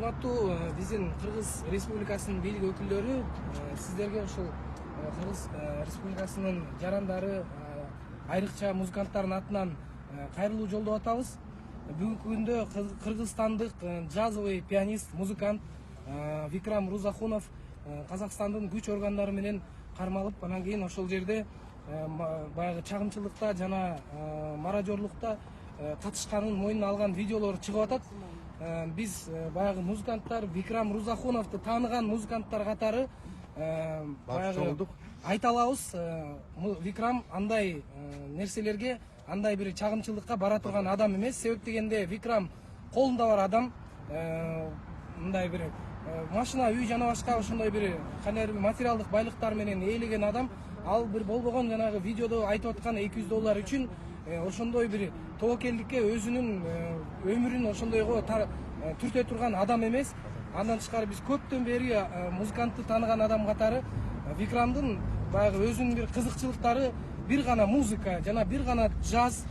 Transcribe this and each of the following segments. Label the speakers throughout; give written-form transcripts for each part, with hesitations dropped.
Speaker 1: Урматтуу биздин Кыргыз Республикасынын бийлик өкүлдөрү, сиздерге ушул Кыргыз Республикасынын жарандары, айрыкча музыканттардын атынан кайрылуу жолдоп атабыз. Бүгүнкү күндө кыргызстандык джазовый пианист, музыкант Викрам Рузахунов Казакстандын күч органдары менен кармалып, анан кийин ошол жерде баягы чагымчылыкта жана маражорлукта катышканын мойнуна алган видеолор чыгып атат. Биз баягы музыканттар Викрам Рузахуновду тааныган музыканттар катары баягы айта алабыз. Викрам андай нерселерге, андай бир чагымчылыкка бара турган адам эмес. Себеп дегенде Викрам колунда бар адам, мындай бир машина, үй жана башка ошондой бир кандайдыр бир материалдык байлыктар менен ээлеген адам. Ал бир болбогон жанагы видеодо айтып аткан $200 үчүн ошондой бир тобокелдикке өзүнүн өмүрүн ошондойго түртө турган адам эмес. Андан тышкары биз көптөн бери музыкантты тааныган адам катары Викрамдын баягы өзүнүн бир кызыкчылыктары бир гана музыка жана бир гана джаз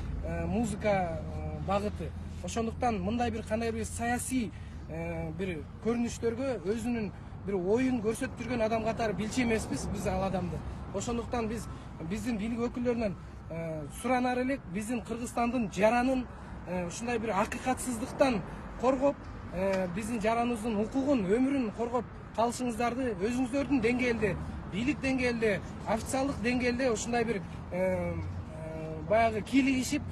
Speaker 1: музыка багыты. Ошондуктан мындай бир кандай бир саясий бир көрүнүштөргө өзүнүн бир оюн көрсөтүп жүргөн адам катары билчү эмеспиз биз ал адамды. Ошондуктан биздин бийлик өкүлдөрүнөн суранар элек, биздин Кыргызстандын жаранын ушундай бир акыйкатсыздыктан коргоп, биздин жараныбыздын укугун, өмүрүн коргоп калышыңыздарды өзүңүздөрдүн деңгээлде, бийлик деңгээлде, официалдык деңгээлде ушундай бир баягы кийлигишип,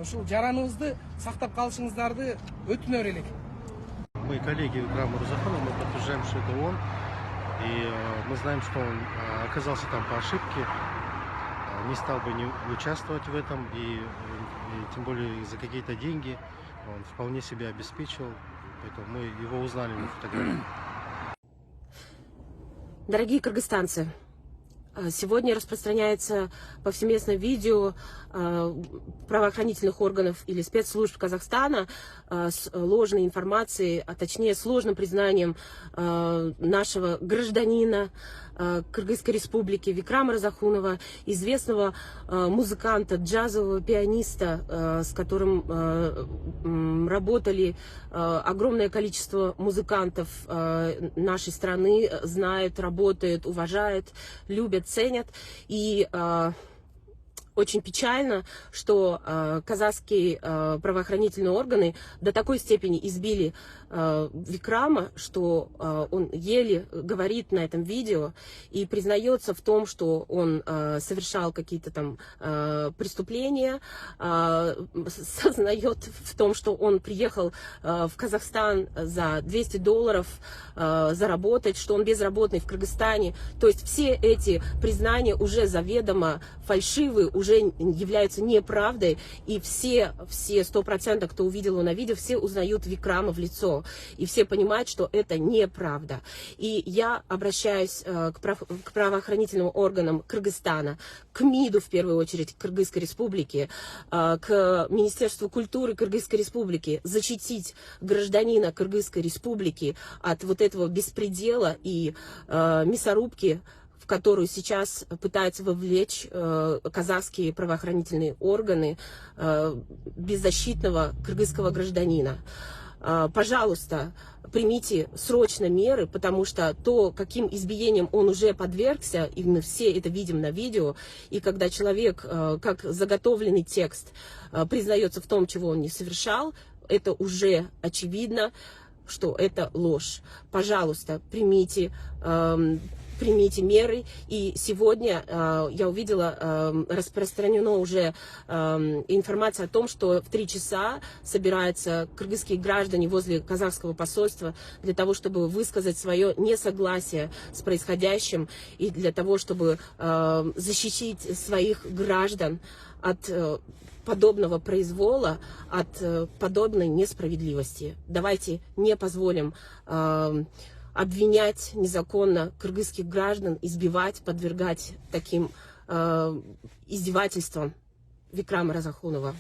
Speaker 1: ушул жараныбызды сактап калышыңыздарды өтүнөр элек.
Speaker 2: Мы коллеги Викрама Рузахунова, мы подтверждаем, что это он. И мы знаем, что он оказался там по ошибке, не стал бы не участвовать в этом, и тем более за какие-то деньги он вполне себя обеспечил, поэтому мы его узнали на фотографии.
Speaker 3: Дорогие кыргызстанцы, сегодня распространяется повсеместно видео правоохранительных органов или спецслужб Казахстана с ложной информацией, а точнее с ложным признанием нашего гражданина Кыргызской республики Викрама Рузахунова, известного музыканта, джазового пианиста, с которым работали огромное количество музыкантов нашей страны, знают, работают, уважают, любят, ценят. И очень печально, что казахские правоохранительные органы до такой степени избили Викрама, что он еле говорит на этом видео и признается в том, что он совершал какие-то там преступления, сознает в том, что он приехал в Казахстан за $200 заработать, что он безработный в Кыргызстане. То есть все эти признания уже заведомо фальшивые, уже являются неправдой, и все 100%, кто увидел его на видео, все узнают Викрама в лицо, и все понимают, что это неправда. И я обращаюсь к правоохранительным органам Кыргызстана, к МИДу в первую очередь Кыргызской республики, к Министерству культуры Кыргызской республики, защитить гражданина Кыргызской республики от вот этого беспредела и мясорубки, в которую сейчас пытаются вовлечь казахские правоохранительные органы беззащитного кыргызского гражданина. Пожалуйста, примите срочно меры, потому что то, каким избиением он уже подвергся, и мы все это видим на видео, и когда человек, как заготовленный текст, признается в том, чего он не совершал, это уже очевидно, что это ложь. Пожалуйста, примите меры. И сегодня я увидела, распространена уже информация о том, что в 3 часа собираются кыргызские граждане возле казахского посольства для того, чтобы высказать свое несогласие с происходящим и для того, чтобы защитить своих граждан от подобного произвола, от подобной несправедливости. Давайте не позволим обвинять незаконно кыргызских граждан, избивать, подвергать таким издевательствам Викрама Рузахунова.